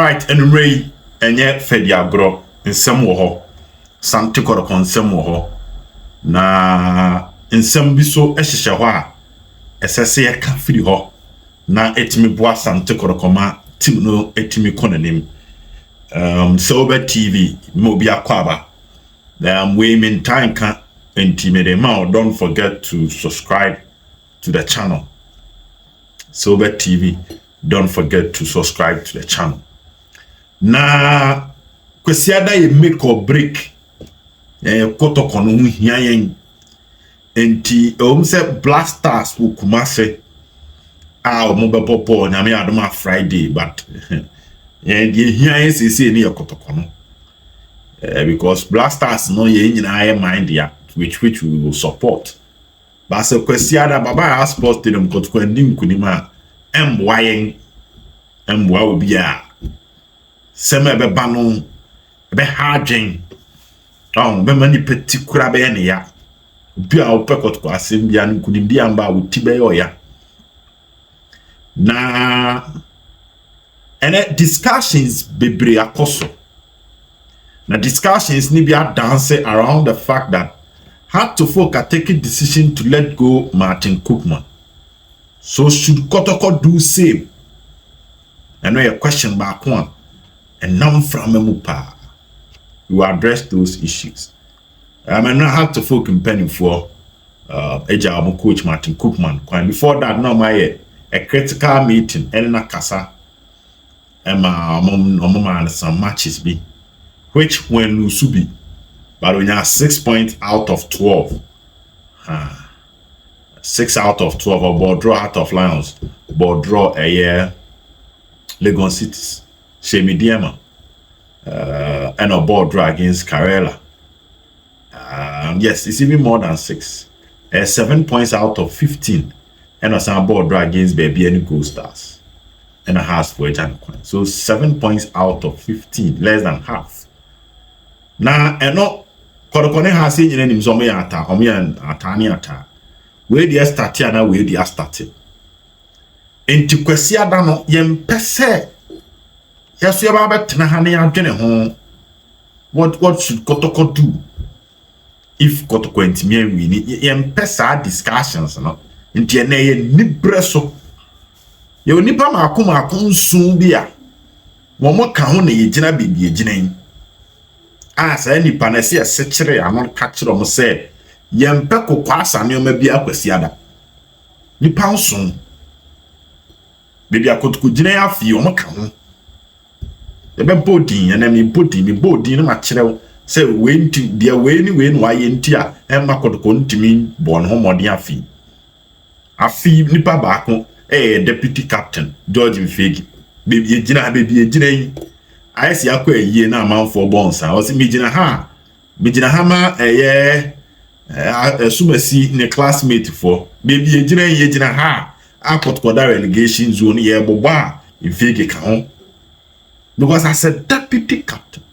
Alright, anyway, and yet Fedia Gro in some wo Asante Kotoko in some wo na in some biso ehyehyɛ hɔ a ɛsɛsɛ yɛka firi hɔ na etimi boa Asante Kotoko ma tim no etimi kɔ n'anim Sober TV mo bi akwaba we mean time ka ntimi ma don't forget to subscribe to the channel Sober TV. Don't forget to subscribe to the channel. Na kwesiada ye make or break Kotoko no hu hia yen enti se blasters wo Kumase a omo bebopo nyame adoma Friday but ye hia yen sese ne Kotoko no because blasters no ye nyina ye mind ya which we will support but se kwesiada baba sports stadium Kotoko ndim kunima emwayen emwa obi a sema be ba no be hadwen be mani particular be ne ya obi a opekotko asem bia no kunim dia mba wuti be ya na ene discussions bebre akoso na discussions ni bia dance around the fact that had to folk are taking decision to let go Martin Koopman. So should Kotoko do same? I know your question back one. And now from Mupa, you address those issues. I may not have to focus in penny for Ejamu coach Martin Koopman. Before that, no my a critical meeting and na kasa and some matches be which when Lusubi, but when you are 6 points out of 12. 6 out of 12 or ball draw out of Lions, ball draw a year Legon Cities, Shemi Diema, and a ball draw against Karela. Yes, it's even more than 6. 7 points out of 15, and a some ball draw against Baby and Gold Stars, and a half for Jan. So 7 points out of 15, less than half. Now, and no, Kotoko has seen in him some ata, atani ata. We dey start here na we dey start. Enti kwasi ada no yempese. Yeso ye ba betena ha ne adwene ho. What should Kotoko do? If Kotoko ntimi awi ni yempesa discussions no. Enti na ye nibre so. Ye onipa maako nsu bi a. Wo mo ka ho na ye gina bebi ye gina yin. Sa nipa na se sekere amon ka kire mo se yempe kokwasa ne oma bia kwasi ada nipa nson bebi akotoko gina ya fi o maka ho ebe bodin ya na mi bodin na kire se we nti dia we ni wa ye nti a emma kotoko ntimi bon ho modin afi nipa baako deputy captain George Mfegi bebi e gina yi ayesi akwa yie na amanfo bonsa o se mi gina ha ma sumasi ne classmate for baby ye gina ha Kotoko da relegation zone ye boba Mfegi ka ho because as a deputy captain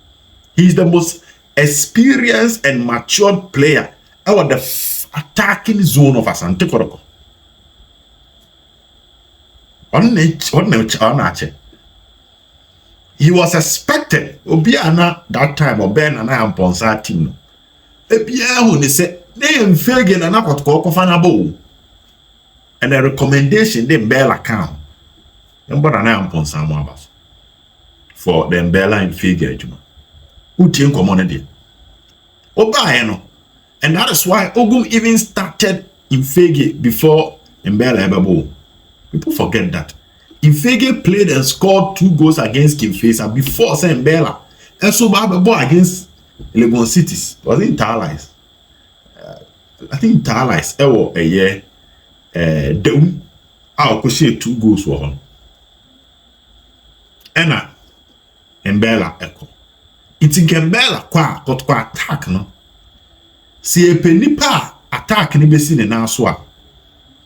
he is the most experienced and matured player out the attacking zone of Asante Kotoko he was expected obiana that time oben na amponsa team no ebia hu ni se na Mfegi na Kotoko kofa na bo and a recommendation dem bella account mbona na amponsa mo abaso for them bella Mfegi adwuma utie nkomo ne de obaye no and that is why Ogum even started Mfegi before Mbella ebebo. People forget that Mfegi played and scored 2 goals against Kimfesa before Mbella and so Bababo against Legon Cities. Was it Interallies? I think Interallies ewo a year deum a ko share 2 goals wo hon. Ena Mbella eko. It's in Mbella kwa Kotoko attack no. Si epenipa attack ni besi ne na so a.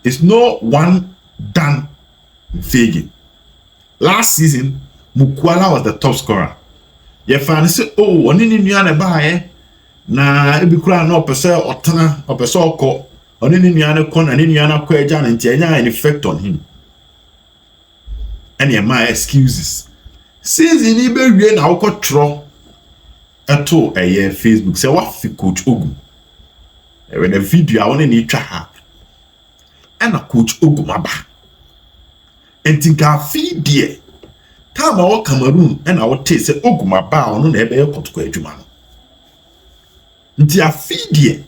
It's no one done Mfegi. Last season Mukwala was the top scorer. Ye fan say oh oni ni nua na ba na ebikura na opese otana opese okọ oni ni nua na kọ na ni nua na kọ eja na nti enya an effect on him. And your my excuses season ni be wie na wokotro eto Facebook say what fi coach Ogu when a video I want ni twa ha and a coach Ogu maba enti ka fi die time our Cameroon and our taste say Ogu maba ono na ebe Kotoko adwuma no nti a fi die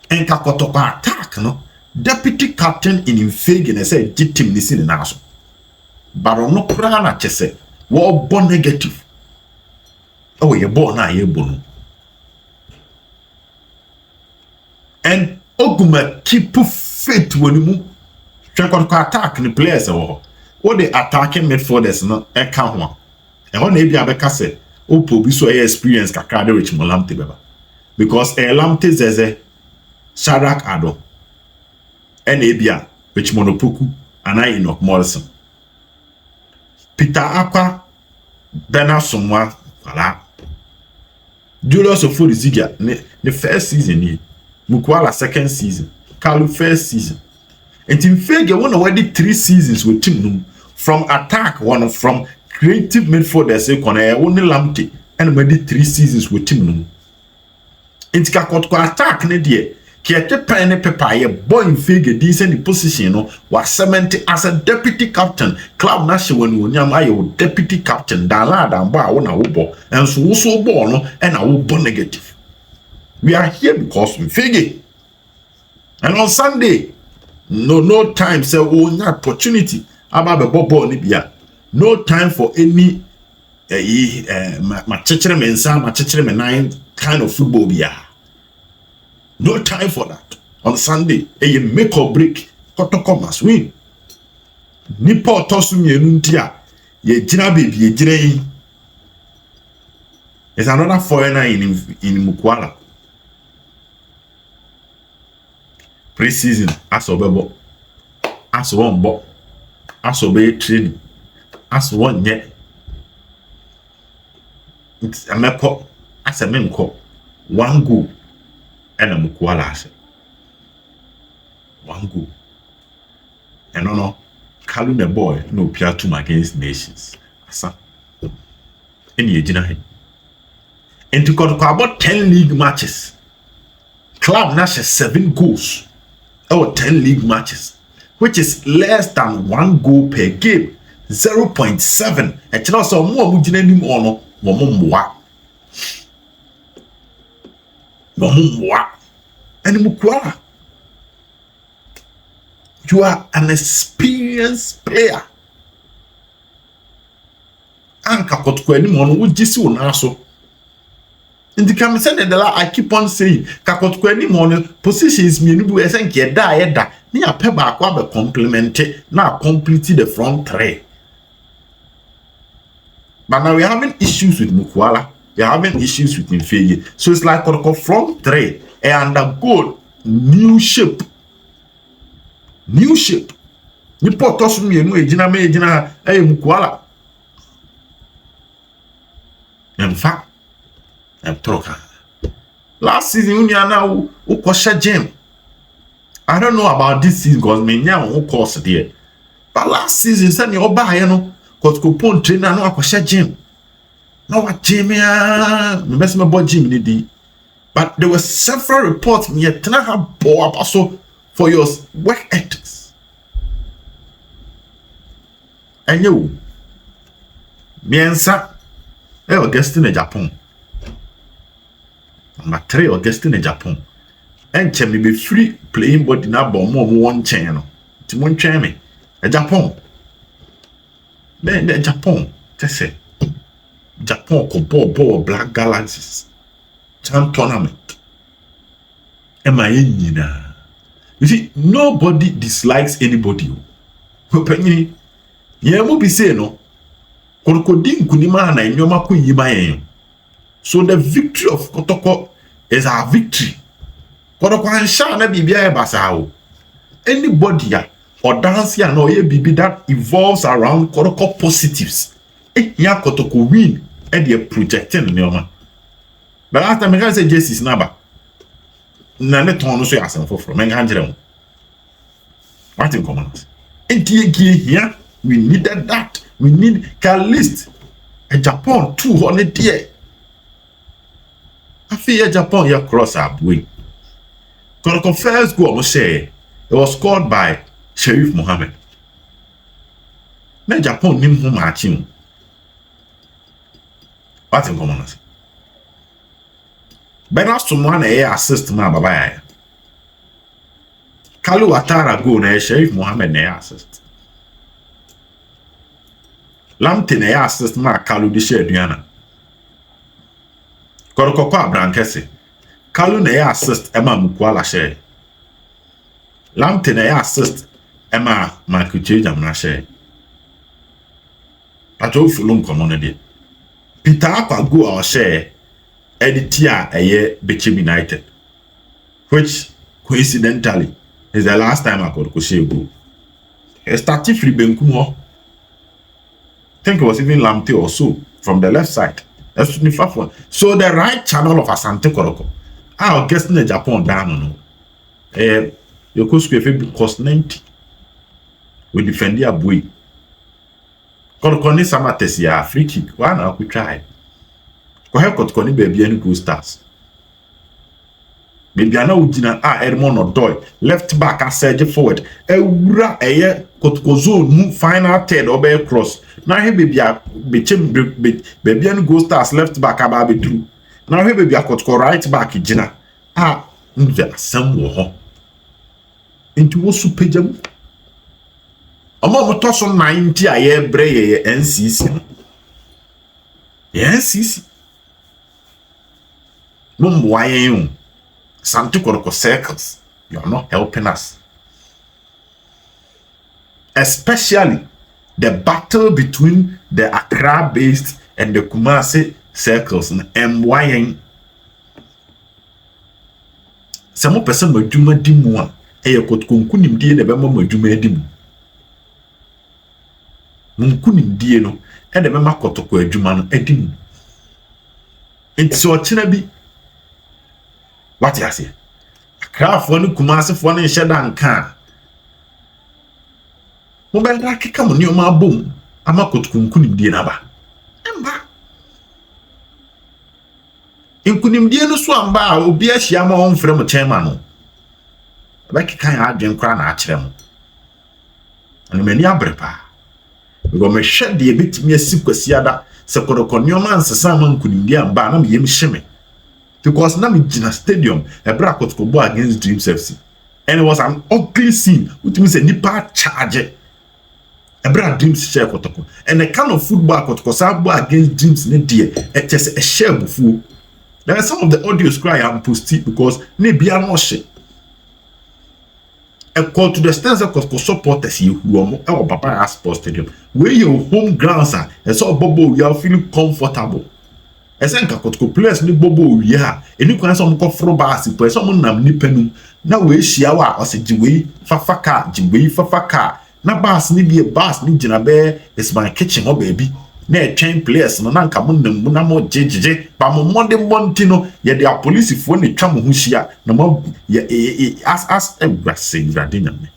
en ka Kotoko attack no deputy captain in Infege na say team ni sin na so baro no kura na chese wo bo negative oh ye bo na ye bo no and Oguma keep faith wonimu Kotoko attack ni players wo what the attacking midfielders no e ka ho e ho na e bia be ka se opo bi so experience kakra de Richmond Lamte beba because Lamte zeze Shadrack Ado and e bia Richmond Opoku and Enoch Morrison Peter Akwa Bernard Somwa voilà Julius Oforizigia the first season ni Mukwala second season Kalu first season and Team Fege one already 3 seasons with team from attack one from creative midfielders only Lamte and already 3 seasons with team and Kotoko attack ne die Kiete pen paper ye boy Fege decent position no was cemented as a deputy captain club national when you deputy captain dalada and ba wona wo bo and so ball no and a wo negative. We are here because we Fege. And on Sunday, no time say oh opportunity about the ball ni bia. No time for any machechere mensa machechere menine kind of football bia. No time for that. On Sunday, you make or break. Kotoko must win. Nipo tosu mienu ntia. Ye jina baby, ye jina yi. There's another foreigner in Mukwala. Pre-season, asobebo. Asobombo. Asobe training. Asobon nye. It's a meko. Asememko. 1 goal. And a Mukwala ase 1 goal and no Kalu the boy no pia tum against nations asa any ejina he and to got about 10 league matches club nash 7 goals or 10 league matches which is less than 1 goal per game 0.7 and you know so more mujina nim ono wo mwa and Mukwala, you are an experienced player. Anka Kotoko any mon would just so naso. In the commission I keep on saying Kakotoko any mon positions me no be say get da near peba kwa be complemented now completely the front 3. But now we're having issues with Mukwala. You're having issues with Infege. So it's like Kotoko front 3 and undergo new shape. New shape. You put us me no ejina me ejina Mukwala. In fact, I'm talking. Last season you are now ukosha gym. I don't know about this season because me nya won course there. But last season send you buy no Kotoko pon trainer no akosha gym. No what Jimmy me best me boy Jimmy di. But there were several reports me tena have poor also for your work ethics. And you Miensa August in Japan. Number 3 August in Japan. And me be free playing body na bomb more one channel. Timon chame. A Japan. Then the Japan. Just say Japan could ball Black Galaxies. Champ tournament. Am I in Nina? You see, nobody dislikes anybody. Openly, you will be saying no. Korokodin kunima na inyoma ku yima yen. So the victory of Kotoko is our victory. Kotoko ansha na bibia e basa. Anybody ya or dance ya no ye bibi that evolves around Kotoko positives. Ya Kotoko win and they projecting nyoma. But last time I say Jesus number. Na ne ton no so yasen for men handle. What in common? Enti here we needed that. We need a list. a Japan 200 year. I fear Japan ya cross up way. Kotoko first go say it was scored by Sheriff Mohammed. Na Japan nim ho matching. What in common? Better someone assist ma baba. Kalu Atara go na Sheriff Mohammed na assist. Lamte na assist ma Kalu di share duana. Kotoko kwa Brankese. Kalu na assist Emma Mukwala share. Lamte na assist Emma Makuche jamna share. Pato fulum common de. Peter Akwa go our share editia eye Bechem United, which coincidentally is the last time I could share go. He started free Benkumo. I think it was even Lamte or so from the left side. That's one. So the right channel of Asante Kotoko. I'll guess in Japan down no. Your cost cost 90. We defend your boy. Kotoko ni sama tesi ya free kick. Why not we try? Ko he Kotoko ni baby any go stars. Baby ana ujina Edmond Odoy left back and surge forward. Ewura eye Kotoko zone mu final third obe cross. Now he baby baby any go stars left back aba be through. Now he baby Kotoko right back jina. Nje asem wo ho. Into wo supejam. Omo to so 90 aye bre ye NCC. NCC. Mum wayen Asante Kotoko circles. You are not helping us. Especially the battle between the Accra based and the Kumasi circles and MYN. Some person maduma dimu a eye Kotoko nkunim die na be ma maduma dimu. Nkunim die no e de be ma Kotoko adwuma no adimu. Enti so ochina bi what you say? Accra for no Kumasi for no nheda nka. Mo be ra keka mo ni o ma bom ama Kotoko nkunim die na ba. Emba. Nkunim die no so amba obi ahia ma on frem chairman no. Ba keka ya adwen kra na akire mo. Ani mani abrepa. Go me hwe de betimi asikwasiada se Kotoko nyoma nsesa ma nkunim die amba na me yem hyeme. Because now in a stadium, a black Kotoko go against Dreams FC. And it was an ugly scene, which means a nipa charge. A black Dreams share Kotoko. And the kind of football Kotoko sabo against Dreams in the it just a share before. There are some of the audios cry and posted because maybe are not shit. A call to the stance of Kotoko supporters you who are our Papa Sports Stadium. Where your home grounds are, and so Bobo, you are feeling comfortable. Esenka Kotoko players ni bobo ya eni kwan so mko fro baasi po so mo nam nipa nu na we hia wa osejiwe fafaka jiwe fafaka na baas ni bi baas ni gina be is my kitchen o baby na etwen players no na nka mo nam na mo jejeje ba mo monde monti no ye de police fo ni twa mo ho hia na mo as everything radina me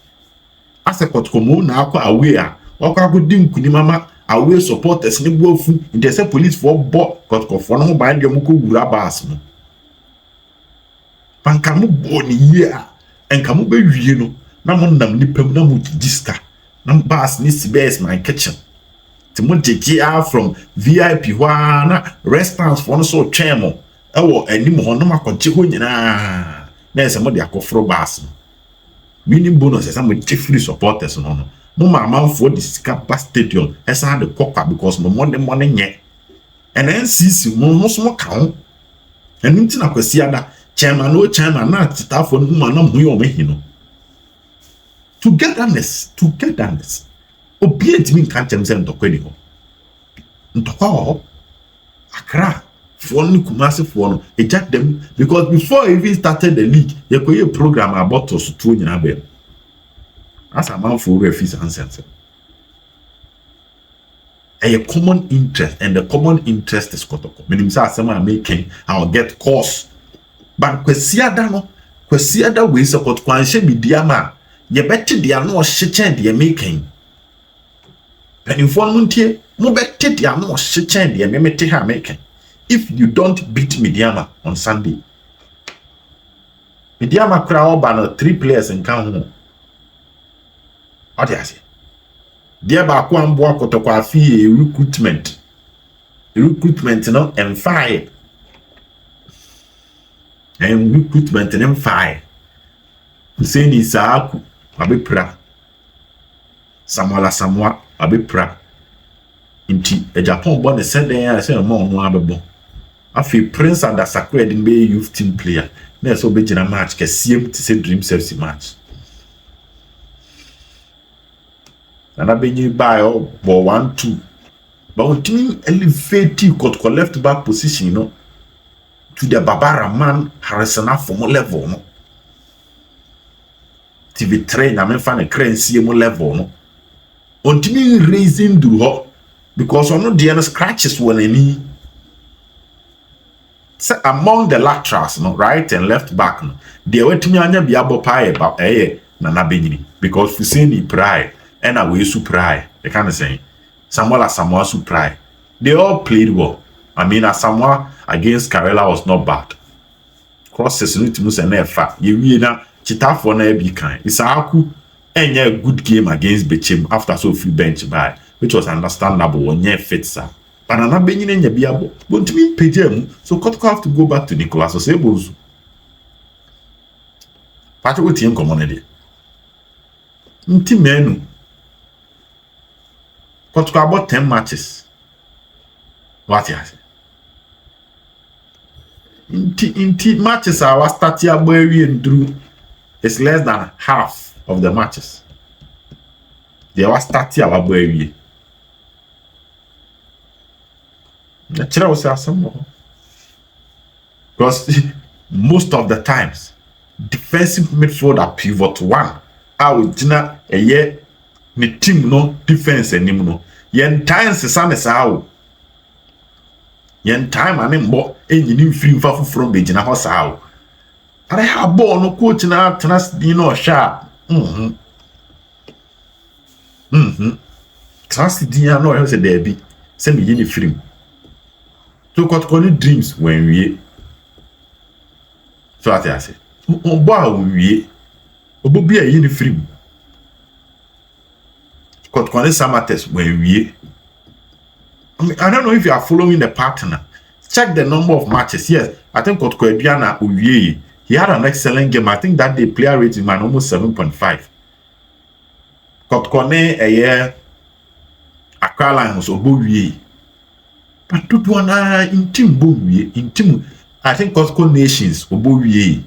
as Kotoko mo na akwa away a wakwa go di nkuni mama away supporters ni bofu interse police for bo Kotoko for no ba ndem ko wura baas no panka mo bo ni ye a enka mo be wie no na mo nam ni pam na mo diska na baas ni sibes my kitchen ti mo jeje from VIP na restaurants for no so twemo e wo anim ho no makoje ho nyina na ese mo de akofro baas no winning bonus ese mo free supporters no no mo mama for the Scapa Stadium esa de kokwa because mo money nye and NCC mo so mo kan and nti na kwasi ada chairman na staff for no na mo yo mehino togetherness obi entimi kan chem se ntokwa ni ho ntokwa ho Accra for no Kumasi for no ejak them because before even started the league ye koye program about to so nyina be as a man for refuse answer. A common interest, and the common interest is Kotoko. Meaning, someone making I'll get course. But kwesiada ways of Kotoko and she be dear man. You bet they are not shitting they are making. An informant here, Mo bette dia no hyechen dia me mete ha make. If you don't beat Midiama on Sunday, Midiama kra oba no 3 players in kan ho. Odiase. Dia ba ko ambo Kotoko afi recruitment. Recruitment no fire. And recruitment and fire. Hussein Isaaku abepra. Samoa abepra. Inti a Japan born the said there I say more no abebo. Afi Prince and Asakwe din be youth team player. Na so be gina match ke siem to say Dream FC match. And I be buy or 1-2. But on team elevate Kotoko left back position, you know, to the Barbara man Harrison from level, no. TV train, I mean, find a crane CMO level, no. On team raising do her because on no the scratches when any. So among the laterals, no, right and left back, no, they were to me anya biabo pie about Nana Benini because we say ni pry and away su pry. They kind of saying. Samoa su pry. They all played well. I mean, Samoa against Karela was not bad. Crosses no timus and efa. You na chita for na be kind. Isaaku a good game against Bechem after so few bench by, which was understandable when ye fit sir. But Nana Benini nya biabo. But to me pejemu, so Kotoko have to go back to Nicolas Osebozu. Pati wo team community. Nti menu. Kotoko about 10 matches. What you say? Inti matches are starting and drew. It's less than half of the matches. They were starting our boy. The children was some because most of the times defensive midfielder pivot one. I would dinner a year. Me team no defense anymore. No. Yen time se same sao. Yen time ane mbo enyi free mfa from be gina ho sao. Are ha ball no coach na trust di no sharp. Trust di ya no he say there be. Say me yini free. So Kotoko dreams when we. So I say. On boa we. Obo bia yini free. Kotoko Samates when we. I don't know if you are following the partner. Check the number of matches. Yes, I think Kotoko Ediana Uye. He had an excellent game. I think that day player rating man almost 7.5. Kotoko a year Accra Lions Obowie. But to one in team Bowie in team. I think Kotoko Nations Obowie.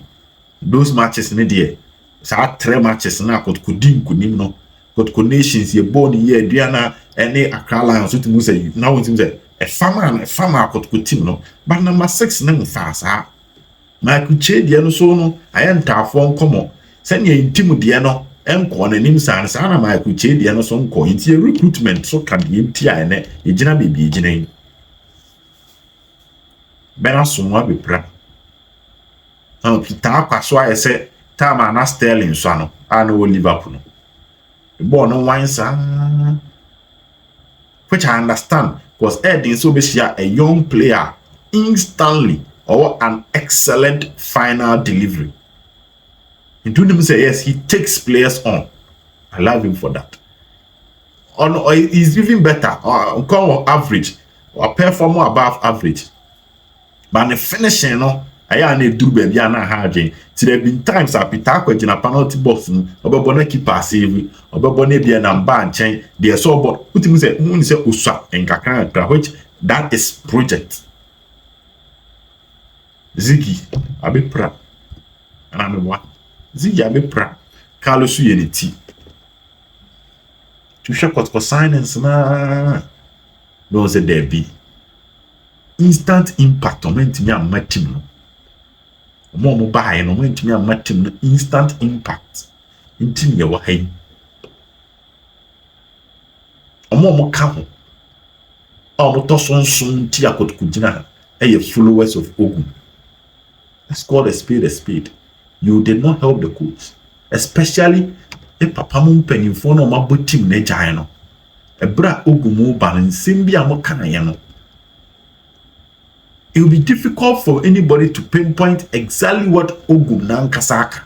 Those matches in the so 3 matches now Kotoko Dim Kunimno. Kotoko Nations ye born here Diana any Accra Lions so to say now it seems a farmer Kotoko team no but number 6 na fast na kuche de no so no ayenta afon komo send ye team de no enko na nim san na ma kuche de no so nko inti recruitment so kan ye ntia ene e gina bebi e gina bena so mo abepra Peter akwaso ayese time na Sterling so no ana o Liverpool no ball no wine which I understand because Edin so be a young player instantly or an excellent final delivery. Into them say yes, he takes players on. I love him for that. Or he's even better or average or perform above average. But the finishing no I need do baby and harding. There been times I Peter in a penalty box or bona keeper save or bona be an amban chain. They saw but put him say Usa and Kakara, which that is project. Ziggy, I be proud. And I'm what? Ziggy, I be proud. Carlos Unity. To shock what for silence na no say there be instant impact on me and my team. More buy no went me and my team instant impact in team your way. More couple. Or soon tia could kujina a followers of Ogun. Let's call a spade a spade. You did not help the coach, especially a papa mum penny for no my team ne giant. ebra ogumu ban simbi amokana ye no. It will be difficult for anybody to pinpoint exactly what Ogum Nankasaka.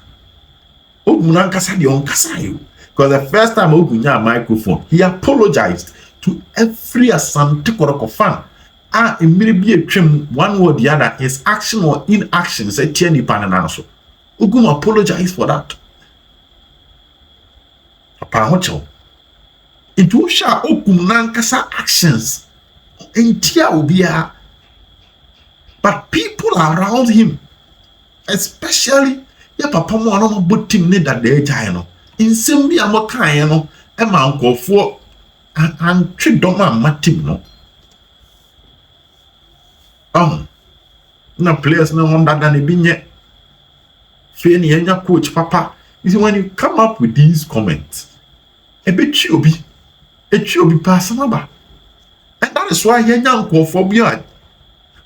Ogum Nankasa the Onkasayo. Because the first time Ogum had a microphone, he apologized to every Asante Kotoko fan. And immediately a trim one or the other, his action or inaction, said Tieni Pananaso. Ogum apologized for that. Apahocho. It will show Ogum Nankasa actions. In Tia Ubia. But people around him, especially your papa mo no bo team ne that day no. Insem bi amokan no, e ma nkofo and treat dom ma team no. Na players no wonder than e bi nye. Fe ni enya coach papa. You see, when you come up with these comments, e be twi obi pass ba. And that is why enya nkofo bi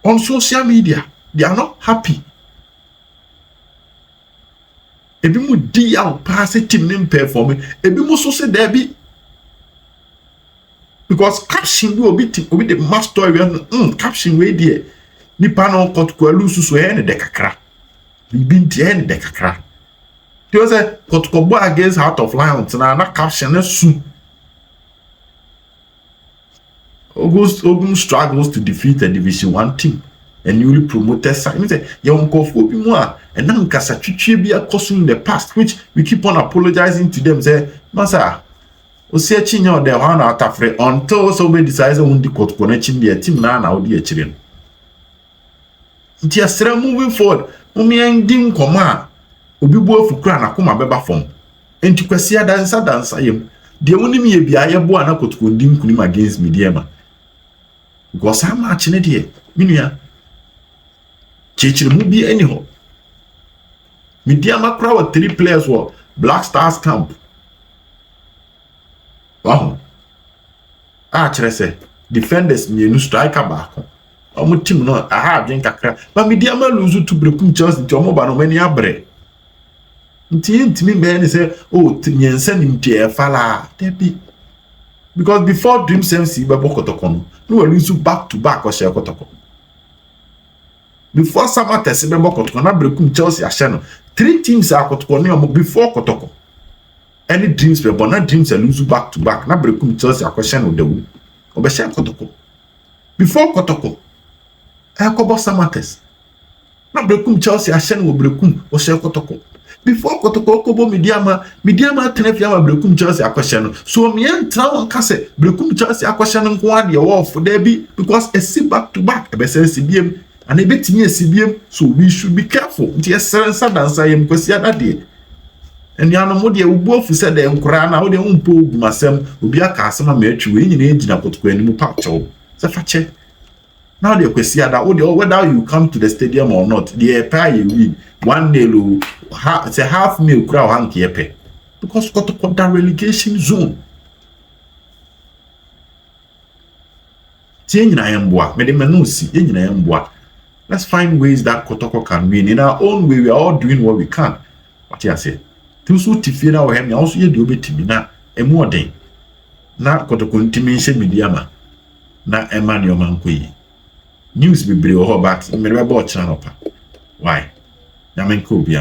on social media, they are not happy. Ebi mu di out pass a team name perform. Ebi mu so say there be because caption will be the master caption way there. Nipa no Kotoko lose so any de kakra. Bibi nti any de kakra. They say Kotoko bo against Heart of Lions na caption na su. Ogum struggles to defeat a Division 1 team, a newly promoted side. You say, young Kofu Bimwa, and now Kasachitri be a costume in the past, which we keep on apologizing to them. Say, Masa, Osechi no de one out of free until somebody decides on the court connection the team now the children. It is moving forward. Umi ending koma, Obibo Fukra na kuma beba form. And to Kwasia dancer yem. The only me be a boy na Kotoko ndim kunim against Mediama. Because how much in it here? Minia Chichil Mubi anyhow. Mediama crowd 3 players were Black Stars camp. Wow. Say defenders me no striker back. Omo team no aha adwen kakra. But Mediama lose to Brekum Chelsea to omo ba no mani abre. Ntimi me say oh nyensa nimti e fala. Debi. Because before Dreams MC Bebo Kotoko, no lose back to back or share Kotoko. Before Summer Tessie Bebo Kotoko, na Brekum Chelsea Ashano. 3 teams are Kotoko before Kotoko. Any Dreams Bebo, na Dreams lose back to back. Na Brekum Chelsea Ashano de wu. Obesha Kotoko. Before Kotoko, Kobo Summer Tess. Na Brekum Chelsea Ashano Brekum or share Kotoko. Before Kotoko Kobo Mediama Tenefiama Brekum Chelsea Aquashano. So me and Town Casse, Brekum Chelsea Aquashano one year off for Debbie because a see back to back a CBM and a bit near CBM, so we should be careful. Yes, sir, and Sadan I am because that day. And Yanamodia will both said the Ukraina, how they won't pull myself will be a customer match in age in a Kotoko and Mupacho. Safache. Now the question that whether you come to the stadium or not, the pay you win 1 day it's a half meal crowd hanky epe because Kotoko that relegation zone. Let's find ways that Kotoko can win in our own way. We are all doing what we can. What you say? Tusu tifina or him also ye do bit na a more day. Na Kotoko intimation mediama na Emmanuel Mankui. News be brave or back in the channel. Why? Yamen Kubia.